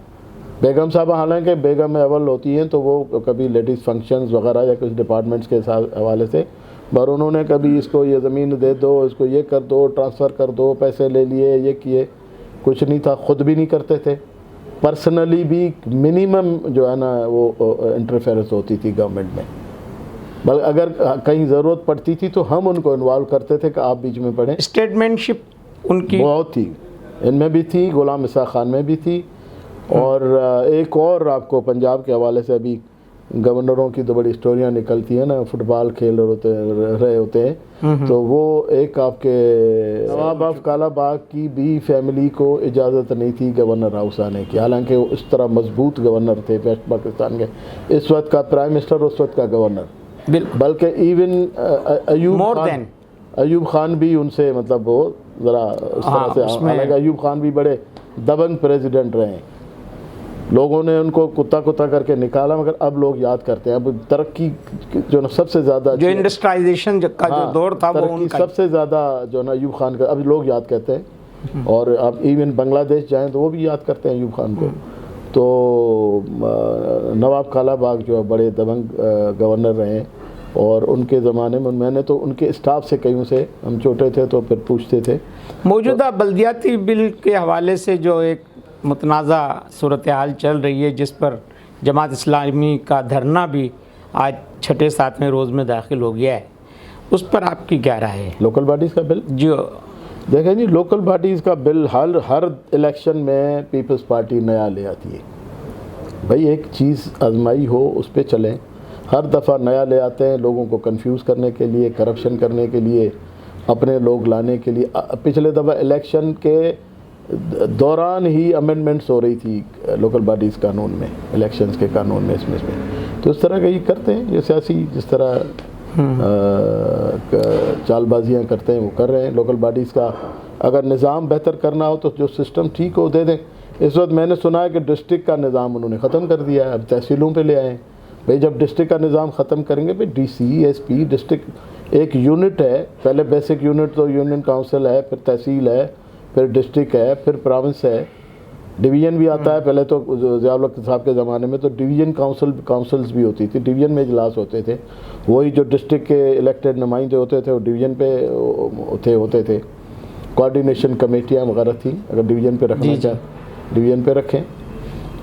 بیگم صاحبہ حالانکہ بیگم اول ہوتی ہیں تو وہ کبھی لیڈیز فنکشنز وغیرہ یا کچھ ڈپارٹمنٹس کے حوالے سے, پر انہوں نے کبھی اس کو یہ زمین دے دو, اس کو یہ کر دو, ٹرانسفر کر دو, پیسے لے لیے, یہ کیے, کچھ نہیں تھا. خود بھی نہیں کرتے تھے, پرسنلی بھی منیمم جو ہے نا وہ انٹرفیئرنس ہوتی تھی گورنمنٹ میں. بلکہ اگر کہیں ضرورت پڑتی تھی تو ہم ان کو انوالو کرتے تھے کہ آپ بیچ میں پڑھیں. اسٹیٹمنٹ شپ ان کی بہت تھی, ان میں بھی تھی, غلام اسحاق خان میں بھی تھی. اور ایک اور آپ کو پنجاب کے حوالے سے ابھی گورنروں کی تو بڑی اسٹوریاں نکلتی ہیں نا, فٹ بال کھیل رہے ہوتے ہیں, تو وہ ایک آپ کے نواب آف کالا باغ کی بھی فیملی کو اجازت نہیں تھی گورنر ہاؤس آنے کی, حالانکہ وہ اس طرح مضبوط گورنر تھے ویسٹ پاکستان کے, اس وقت کا پرائم منسٹر, اس وقت کا گورنر. بلکہ ایون ایوب خان بھی ان سے مطلب وہ ذرا اس طرح سے, حالانکہ ایوب خان بھی بڑے دبنگ پریزیڈنٹ رہے ہیں, لوگوں نے ان کو کتا کتا کر کے نکالا, مگر اب لوگ یاد کرتے ہیں. اب ترقی جو نا سب سے زیادہ جو انڈسٹرائزیشن کا جو دور تھا وہ ان کا سب سے زیادہ جو نا ایوب خان کا اب لوگ یاد کرتے ہیں, اور اب ایون بنگلہ دیش جائیں تو وہ بھی یاد کرتے ہیں ایوب خان کو. تو نواب کالا باغ جو بڑے دبنگ گورنر رہے, اور ان کے زمانے میں نے تو ان کے اسٹاف سے کئیوں سے, ہم چھوٹے تھے تو پھر پوچھتے تھے. موجودہ بلدیاتی بل کے حوالے سے جو ایک متنازع صورتحال چل رہی ہے, جس پر جماعت اسلامی کا دھرنا بھی آج 6-7ویں روز میں داخل ہو گیا ہے, اس پر آپ کی کیا رائے ہے؟ لوکل باڈیز کا بل جو دیکھیں جی, لوکل باڈیز کا بل ہر الیکشن میں پیپلز پارٹی نیا لے آتی ہے. بھائی ایک چیز آزمائی ہو اس پہ چلیں, ہر دفعہ نیا لے آتے ہیں لوگوں کو کنفیوز کرنے کے لیے, کرپشن کرنے کے لیے, اپنے لوگ لانے کے لیے. پچھلے دفعہ الیکشن کے دوران ہی امینڈمنٹس ہو رہی تھی لوکل باڈیز قانون میں, الیکشنز کے قانون میں, اس میں تو اس طرح کا یہ کرتے ہیں, یہ سیاسی جس طرح چال بازیاں کرتے ہیں وہ کر رہے ہیں. لوکل باڈیز کا اگر نظام بہتر کرنا ہو تو جو سسٹم ٹھیک ہو دے دیں. اس وقت میں نے سنا ہے کہ ڈسٹرکٹ کا نظام انہوں نے ختم کر دیا ہے, اب تحصیلوں پہ لے آئے ہیں. بھئی جب ڈسٹرکٹ کا نظام ختم کریں گے, بھئی D C S P district ایک یونٹ ہے, پہلے بیسک یونٹ تو یونین کاؤنسل ہے, پھر تحصیل ہے, پھر ڈسٹرکٹ ہے, پھر پراونس ہے, ڈویژن بھی آتا ہے. پہلے تو ضیاء الحق صاحب کے زمانے میں تو ڈویژن کاؤنسلز بھی ہوتی تھی, ڈویژن میں اجلاس ہوتے تھے, وہی جو ڈسٹرکٹ کے الیکٹڈ نمائندے ہوتے تھے وہ ڈویژن پہ ہوتے تھے. کوارڈینیشن کمیٹیاں وغیرہ تھیں, اگر ڈویژن پہ رکھنا چاہیں ڈویژن پہ رکھیں,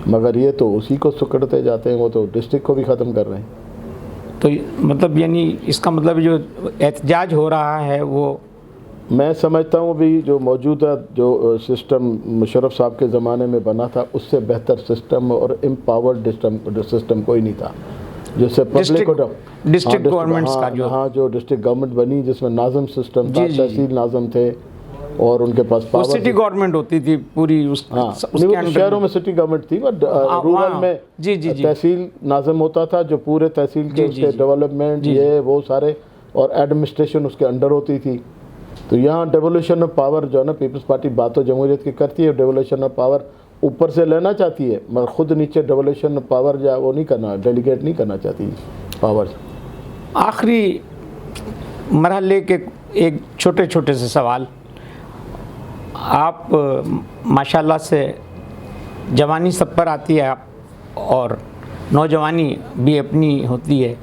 مگر یہ تو اسی کو سکڑتے جاتے ہیں, وہ تو ڈسٹرکٹ کو بھی ختم کر رہے ہیں. تو مطلب یعنی اس کا مطلب جو احتجاج ہو رہا ہے وہ میں سمجھتا ہوں ابھی جو موجودہ جو سسٹم مشرف صاحب کے زمانے میں بنا تھا اس سے بہتر سسٹم اور امپاورڈ سسٹم کوئی نہیں تھا، جس سے پبلک کو ڈسٹرکٹ گورنمنٹس کا جو ڈسٹرکٹ گورنمنٹ بنی جس میں ناظم سسٹم تھا، تحصیل ناظم تھے اور ان کے پاس وہ سٹی گورنمنٹ ہوتی تھی پوری، شہروں میں سٹی گورنمنٹ تھی، بٹ رورل میں تحصیل ناظم ہوتا تھا جو پورے تحصیل کے اس کے ڈیولپمنٹ یہ وہ سارے اور ایڈمنسٹریشن اس کے انڈر ہوتی تھی۔ تو یہاں ڈیولوشن آف پاور جو ہے نا پیپلز پارٹی بات تو جمہوریت کی کرتی ہے، ڈیولوشن آف پاور اوپر سے لینا چاہتی ہے مگر خود نیچے ڈیولوشن آف پاور جو وہ نہیں کرنا، ڈیلیگیٹ نہیں کرنا چاہتی پاور۔ آخری مرحلے کے ایک چھوٹے چھوٹے سے سوال، آپ ماشاءاللہ سے جوانی سب پر آتی ہے آپ اور نوجوانی بھی اپنی ہوتی ہے،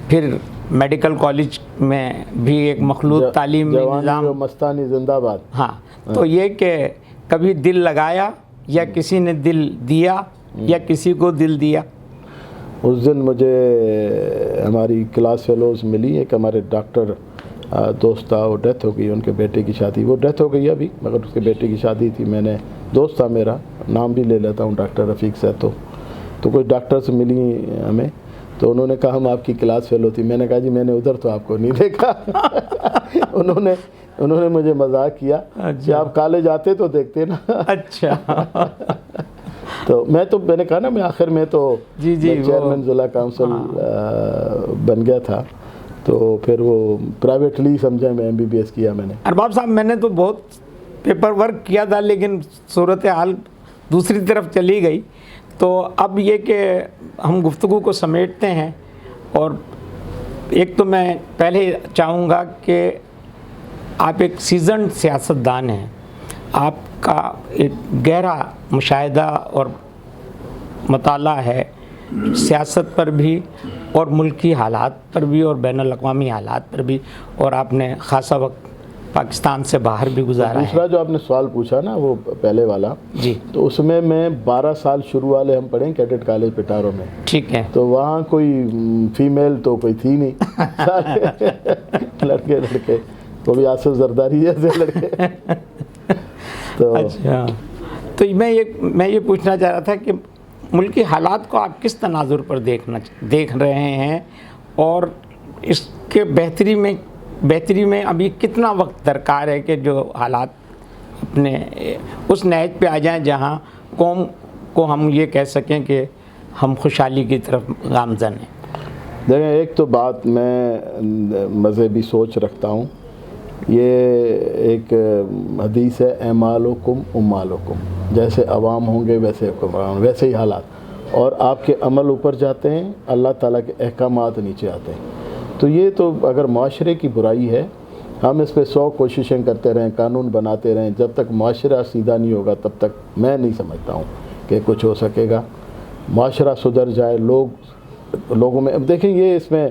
پھر میڈیکل کالج میں بھی ایک مخلوط تعلیمی نظام، مستانی زندہ باد۔ ہاں، تو یہ کہ کبھی دل لگایا یا کسی نے دل دیا یا کسی کو دل دیا؟ اس دن مجھے ہماری کلاس فیلوز ملی، ایک ہمارے ڈاکٹر دوست تھا، وہ ڈیتھ ہو گئی، ان کے بیٹے کی شادی، وہ ڈیتھ ہو گئی ابھی مگر اس کے بیٹے کی شادی تھی، میں نے دوست تھا میرا، نام بھی لے لیتا ہوں ڈاکٹر رفیق سے، تو کوئی ڈاکٹر سے ملی ہمیں، تو انہوں نے کہا ہم آپ کی کلاس فیلو تھی، میں نے کہا جی میں نے ادھر تو آپ کو نہیں دیکھا۔ انہوں نے مجھے مذاق کیا کہ آپ کالج آتے تو دیکھتے نا۔ اچھا، تو میں نے کہا نا میں آخر میں تو چیئرمین ضلع کونسل بن گیا تھا، تو پھر وہ پرائیویٹلی سمجھا میں MBBS کیا میں نے۔ ارباب صاحب میں نے تو بہت پیپر ورک کیا تھا لیکن صورتحال دوسری طرف چلی گئی، تو اب یہ کہ ہم گفتگو کو سمیٹتے ہیں، اور ایک تو میں پہلے چاہوں گا کہ آپ ایک سیزنڈ سیاستدان ہیں، آپ کا ایک گہرا مشاہدہ اور مطالعہ ہے سیاست پر بھی اور ملکی حالات پر بھی اور بین الاقوامی حالات پر بھی، اور آپ نے خاصا وقت پاکستان سے باہر بھی گزارا ہے۔ دوسرا جو آپ نے سوال پوچھا نا وہ پہلے والا، جی، تو اس میں 12 سال شروع والے ہم پڑھیں کیڈٹ کالج پٹاروں میں، ٹھیک ہے، تو وہاں کوئی فیمیل تو کوئی تھی نہیں، لڑکے وہ بھی آصف زرداری جیسے لڑکے۔ تو اچھا، تو میں یہ پوچھنا چاہ رہا تھا کہ ملکی حالات کو آپ کس تناظر پر دیکھ رہے ہیں، اور اس کے بہتری میں ابھی کتنا وقت درکار ہے کہ جو حالات اپنے اس نہج پہ آ جائیں جہاں قوم کو ہم یہ کہہ سکیں کہ ہم خوشحالی کی طرف گامزن ہیں؟ دیکھیں، ایک تو بات میں مذہبی سوچ رکھتا ہوں، یہ ایک حدیث ہے اعمالکم اموالکم، جیسے عوام ہوں گے ویسے حکمران، ویسے ہی حالات، اور آپ کے عمل اوپر جاتے ہیں، اللہ تعالیٰ کے احکامات نیچے آتے ہیں۔ تو یہ تو اگر معاشرے کی برائی ہے، ہم اس پہ 100 کوششیں کرتے رہیں، قانون بناتے رہیں، جب تک معاشرہ سیدھا نہیں ہوگا تب تک میں نہیں سمجھتا ہوں کہ کچھ ہو سکے گا۔ معاشرہ سدھر جائے، لوگوں میں، اب دیکھیں یہ اس میں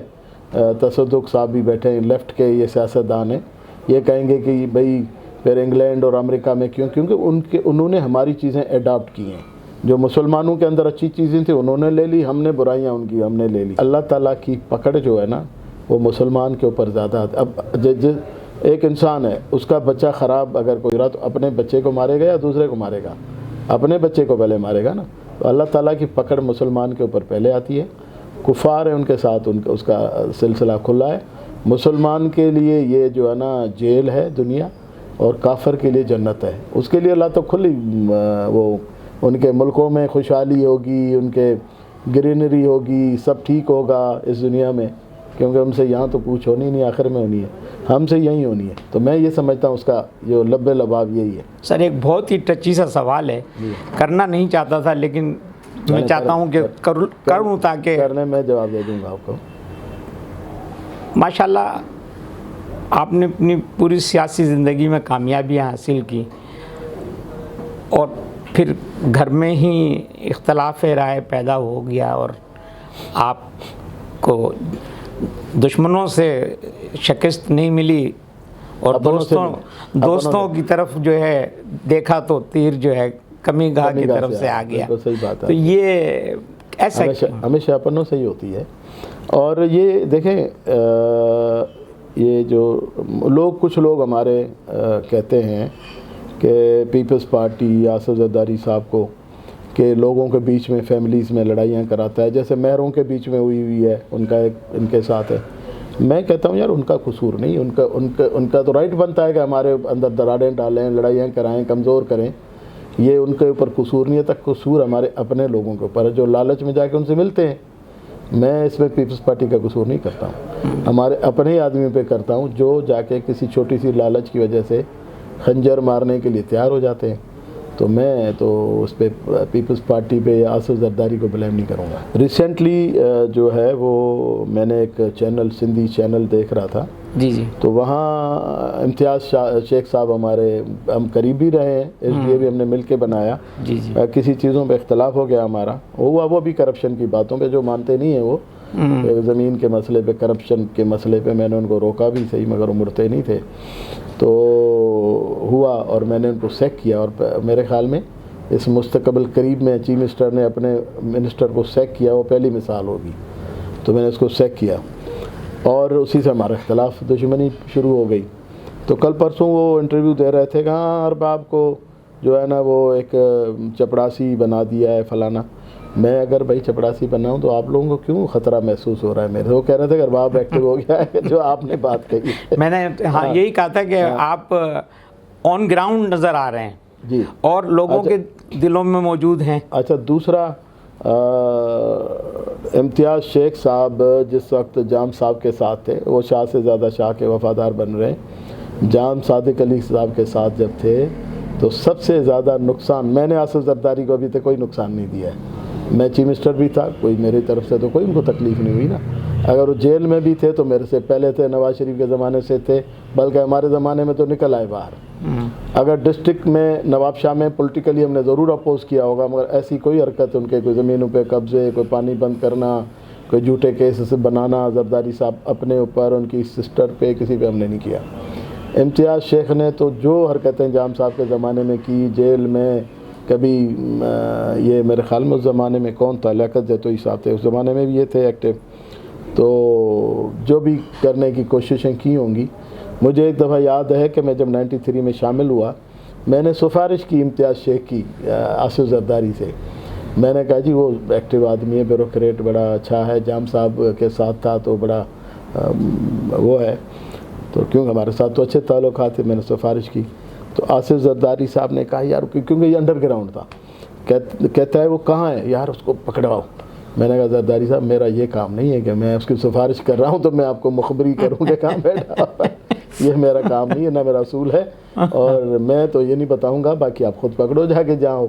تصدق صاحب بھی بیٹھے ہیں، لیفٹ کے یہ سیاستدان ہیں، یہ کہیں گے کہ بھئی پھر انگلینڈ اور امریکہ میں کیونکہ انہوں نے ہماری چیزیں اڈاپٹ کی ہیں، جو مسلمانوں کے اندر اچھی چیزیں تھیں انہوں نے لے لی، ہم نے برائیاں ان کی ہم نے لے لی۔ اللہ تعالیٰ کی پکڑ جو ہے نا وہ مسلمان کے اوپر زیادہ ہے۔ اب ایک انسان ہے، اس کا بچہ خراب اگر کوئی رہا تو اپنے بچے کو مارے گا یا دوسرے کو مارے گا؟ اپنے بچے کو پہلے مارے گا نا۔ تو اللہ تعالیٰ کی پکڑ مسلمان کے اوپر پہلے آتی ہے، کفار ہیں ان کے ساتھ اس کا سلسلہ کھلا ہے۔ مسلمان کے لیے یہ جو ہے نا جیل ہے دنیا، اور کافر کے لیے جنت ہے۔ اس کے لیے اللہ تو کھلی وہ ان کے ملکوں میں خوشحالی ہوگی، ان کے گرینری ہوگی، سب ٹھیک ہوگا اس دنیا میں، کیونکہ ہم سے یہاں تو پوچھ ہونی نہیں، آخر میں ہونی ہے، ہم سے یہیں ہونی ہے۔ تو میں یہ سمجھتا ہوں اس کا جو لب لباب یہی ہے۔ سر ایک بہت ہی ٹچی سا سوال ہے، کرنا نہیں چاہتا تھا لیکن میں چاہتا ہوں کہ کروں تاکہ کرنے میں جواب دے دوں گا آپ کو۔ ماشاءاللہ آپ نے اپنی پوری سیاسی زندگی میں کامیابیاں حاصل کی، اور پھر گھر میں ہی اختلاف رائے پیدا ہو گیا، اور آپ کو دشمنوں سے شکست نہیں ملی، اور دوستوں کی طرف جو ہے دیکھا تو تیر جو ہے کمی گاہ کی طرف سے آ گیا۔ تو یہ ایسا ہمیشہ اپنوں سے ہی ہوتی ہے۔ اور یہ دیکھیں یہ جو لوگ کچھ لوگ ہمارے کہتے ہیں کہ پیپلز پارٹی آصف زرداری صاحب کو کہ لوگوں کے بیچ میں فیملیز میں لڑائیاں کراتا ہے، جیسے مہروں کے بیچ میں ہوئی ہے ان کا ایک ان کے ساتھ ہے. میں کہتا ہوں یار ان کا قصور نہیں، ان کا تو رائٹ بنتا ہے کہ ہمارے اندر دراریں ڈالیں، لڑائیاں کرائیں، کمزور کریں. یہ ان کے اوپر قصور نہیں ہے، تک قصور ہمارے اپنے لوگوں کے اوپر ہے جو لالچ میں جا کے ان سے ملتے ہیں. میں اس میں پیپلز پارٹی کا قصور نہیں کرتا ہوں، ہمارے اپنے ہی آدمی پہ کرتا ہوں جو جا کے کسی چھوٹی سی لالچ کی وجہ سے خنجر مارنے کے لیے تیار ہو جاتے ہیں. تو میں تو اس پہ پیپلز پارٹی پہ یا آصف زرداری کو بلیم نہیں کروں گا. ریسنٹلی جو ہے وہ میں نے ایک چینل سندھی چینل دیکھ رہا تھا، جی جی، تو وہاں امتیاز شیخ صاحب ہمارے ہم قریبی رہے ہیں، ایس ڈی اے بھی ہم نے مل کے بنایا. جی جی، کسی چیزوں پہ اختلاف ہو گیا ہمارا، وہ بھی کرپشن کی باتوں پہ جو مانتے نہیں ہیں وہ زمین کے مسئلے پہ، کرپشن کے مسئلے پہ میں نے ان کو روکا بھی صحیح مگر وہ مڑتے نہیں تھے. تو ہوا اور میں نے ان کو سیک کیا، اور میرے خیال میں اس مستقبل قریب میں چیف منسٹر نے اپنے منسٹر کو سیک کیا، وہ پہلی مثال ہوگی. تو میں نے اس کو سیک کیا اور اسی سے ہمارا اختلاف دشمنی شروع ہو گئی. تو کل پرسوں وہ انٹرویو دے رہے تھے کہ ہاں ارباب کو جو ہے نا وہ ایک چپڑاسی بنا دیا ہے فلانا. میں اگر بھائی چپڑاسی بنا ہوں تو آپ لوگوں کو کیوں خطرہ محسوس ہو رہا ہے میرے؟ وہ کہہ رہے تھے کہ ارباب ایکٹیو ہو گیا ہے، جو آپ نے بات کہی. میں نے ہاں یہی کہا تھا کہ آپ آن گراؤنڈ نظر آ رہے ہیں جی، اور لوگوں کے دلوں میں موجود ہیں. اچھا دوسرا امتیاز شیخ صاحب جس وقت جام صاحب کے ساتھ تھے، وہ شاہ سے زیادہ شاہ کے وفادار بن رہے ہیں. جام صادق علی صاحب کے ساتھ جب تھے تو سب سے زیادہ نقصان میں نے آصف زرداری کو ابھی تک کوئی نقصان نہیں دیا ہے. میں چیف منسٹر بھی تھا، کوئی میری طرف سے تو کوئی ان کو تکلیف نہیں ہوئی نا. اگر وہ جیل میں بھی تھے تو میرے سے پہلے تھے، نواز شریف کے زمانے سے تھے، بلکہ ہمارے زمانے میں تو نکل آئے باہر. اگر ڈسٹرکٹ میں نواب شاہ میں پولیٹیکلی ہم نے ضرور اپوز کیا ہوگا، مگر ایسی کوئی حرکت ان کے کوئی زمینوں پہ قبضے، کوئی پانی بند کرنا، کوئی جھوٹے کیس سے بنانا زرداری صاحب اپنے اوپر، ان کی سسٹر پہ، کسی پہ ہم نے نہیں کیا. امتیاز شیخ نے تو جو حرکتیں جام صاحب کے زمانے میں کی، جیل میں کبھی یہ میرے خیال میں اس زمانے میں کون تھا، لیاقت جتوئی صاحب تھے، اس زمانے میں بھی یہ تھے ایکٹیو. تو جو بھی کرنے کی کوششیں کی ہوں گی. مجھے ایک دفعہ یاد ہے کہ میں جب 93 میں شامل ہوا، میں نے سفارش کی امتیاز شیخ کی آصف زرداری سے. میں نے کہا جی وہ ایکٹیو آدمی ہے، بیوروکریٹ بڑا اچھا ہے، جام صاحب کے ساتھ تھا تو بڑا وہ ہے، تو کیونکہ ہمارے ساتھ تو اچھے تعلقات تھے. میں نے سفارش کی تو آصف زرداری صاحب نے کہا یار، کیونکہ یہ انڈر گراؤنڈ تھا، کہتا ہے وہ کہاں ہے یار، اس کو پکڑاؤ. میں نے کہا زرداری صاحب میرا یہ کام نہیں ہے کہ میں اس کی سفارش کر رہا ہوں تو میں آپ کو مخبری کروں کہ کہاں بیٹھا. یہ میرا کام نہیں ہے، نہ میرا اصول ہے، اور میں تو یہ نہیں بتاؤں گا، باقی آپ خود پکڑو جا کے جاؤ.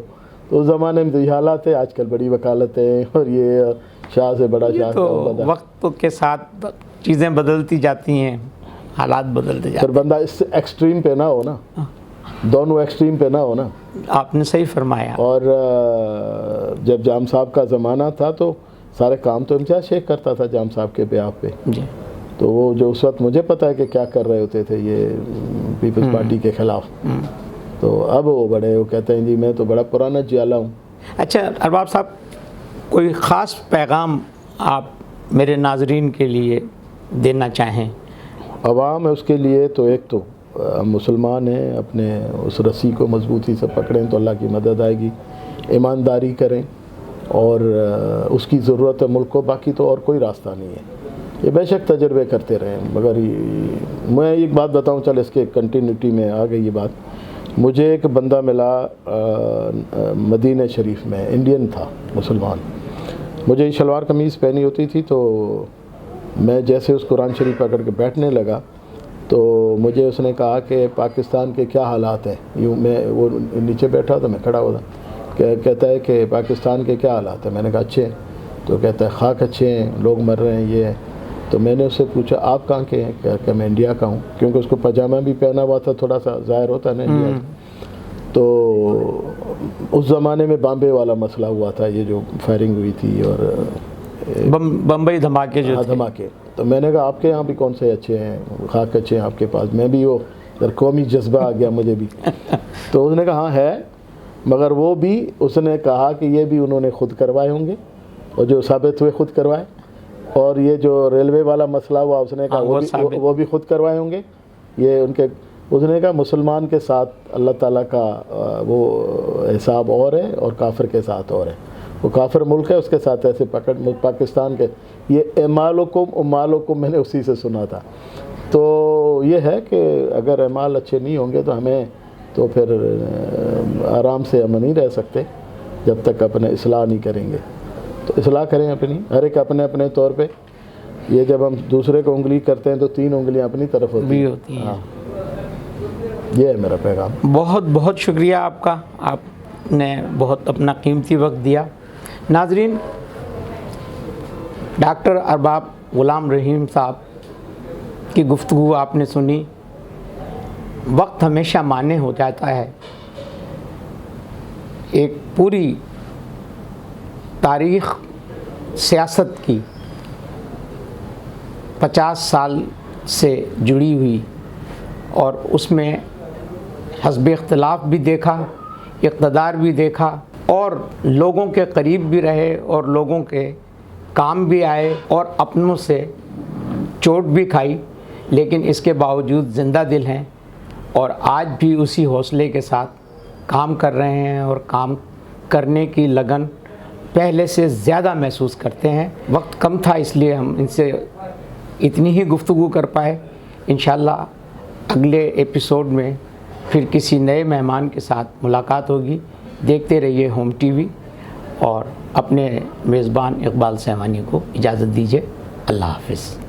تو اس زمانے میں تو یہ حالات تھے. آج کل بڑی وکالتیں اور یہ شاہ سے بڑا شاہ تو وقت کے ساتھ چیزیں بدلتی جاتی ہیں، حالات بدلتے جاتے ہیں. پھر بندہ اس ایکسٹریم پہ نہ ہو نا، دونوں ایکسٹریم پہ نہ ہو نا. آپ نے صحیح فرمایا. اور جب جام صاحب کا زمانہ تھا تو سارے کام تو امتیاز شیخ کرتا تھا جام صاحب کے بیاہ پہ. جی، تو وہ جو اس وقت مجھے پتہ ہے کہ کیا کر رہے ہوتے تھے یہ پیپلز پارٹی کے خلاف. تو اب وہ بڑے وہ کہتے ہیں جی میں تو بڑا پرانا جیالا ہوں. اچھا ارباب صاحب، کوئی خاص پیغام آپ میرے ناظرین کے لیے دینا چاہیں؟ عوام ہے اس کے لیے تو ایک تو ہم مسلمان ہیں، اپنے اس رسی کو مضبوطی سے پکڑیں تو اللہ کی مدد آئے گی. ایمانداری کریں اور اس کی ضرورت ہے ملک کو، باقی تو اور کوئی راستہ نہیں ہے. یہ بے شک تجربے کرتے رہیں. مگر میں ایک بات بتاؤں، چل اس کے کنٹینیوٹی میں آ گئی یہ بات. مجھے ایک بندہ ملا مدینہ شریف میں، انڈین تھا، مسلمان. مجھے شلوار قمیض پہنی ہوتی تھی تو میں جیسے اس قرآن شریف پکڑ کے بیٹھنے لگا تو مجھے اس نے کہا کہ پاکستان کے کیا حالات ہیں. یوں میں وہ نیچے بیٹھا تو میں کھڑا ہوا تھا. کہتا ہے کہ پاکستان کے کیا حالات ہیں. میں نے کہا اچھے ہیں. تو کہتا ہے خاک اچھے ہیں، لوگ مر رہے ہیں، یہ ہے. تو میں نے اس سے پوچھا آپ کہاں کے ہیں؟ کہ میں انڈیا کا ہوں، کیونکہ اس کو پاجامہ بھی پہنا ہوا تھا، تھوڑا سا ظاہر ہوتا ہے نا انڈیا. تو اس زمانے میں بامبے والا مسئلہ ہوا تھا، یہ جو فائرنگ ہوئی تھی اور بمبئی دھماکے جو تھے. دھماکے. تو میں نے کہا آپ کے یہاں بھی کون سے اچھے ہیں، خاک اچھے ہیں آپ کے پاس؟ میں بھی وہ قومی جذبہ آ گیا مجھے بھی. تو اس نے کہا ہاں ہے، مگر وہ بھی اس نے کہا کہ یہ بھی انہوں نے خود کروائے ہوں گے، اور جو ثابت ہوئے خود کروائے. اور یہ جو ریلوے والا مسئلہ ہوا اس نے کہا وہ بھی خود کروائے ہوں گے. یہ ان کے اس نے کہا مسلمان کے ساتھ اللہ تعالیٰ کا وہ حساب اور ہے اور کافر کے ساتھ اور ہے. وہ کافر ملک ہے اس کے ساتھ ایسے پاکستان کے یہ اعمالکم میں نے اسی سے سنا تھا. تو یہ ہے کہ اگر اعمال اچھے نہیں ہوں گے تو ہمیں تو پھر آرام سے ہم نہیں رہ سکتے جب تک اپنے اصلاح نہیں کریں گے. تو اصلاح کریں اپنی، ہر ایک اپنے اپنے طور پہ. یہ جب ہم دوسرے کو انگلی کرتے ہیں تو 3 انگلیاں اپنی طرف ہوتی ہیں. ہاں یہ ہے میرا پیغام. بہت بہت شکریہ آپ کا، آپ نے بہت اپنا قیمتی وقت دیا. ناظرین، ڈاکٹر ارباب غلام رحیم صاحب کی گفتگو آپ نے سنی. وقت ہمیشہ مانے ہو جاتا ہے. ایک پوری تاریخ سیاست کی 50 سال سے جڑی ہوئی، اور اس میں حزب اختلاف بھی دیکھا، اقتدار بھی دیکھا، اور لوگوں کے قریب بھی رہے اور لوگوں کے کام بھی آئے اور اپنوں سے چوٹ بھی کھائی، لیکن اس کے باوجود زندہ دل ہیں اور آج بھی اسی حوصلے کے ساتھ کام کر رہے ہیں اور کام کرنے کی لگن پہلے سے زیادہ محسوس کرتے ہیں. وقت کم تھا اس لیے ہم ان سے اتنی ہی گفتگو کر پائے. انشاءاللہ اگلے ایپیسوڈ میں پھر کسی نئے مہمان کے ساتھ ملاقات ہوگی. دیکھتے رہیے ہوم ٹی وی اور اپنے میزبان اقبال سہوانی کو اجازت دیجیے. اللہ حافظ.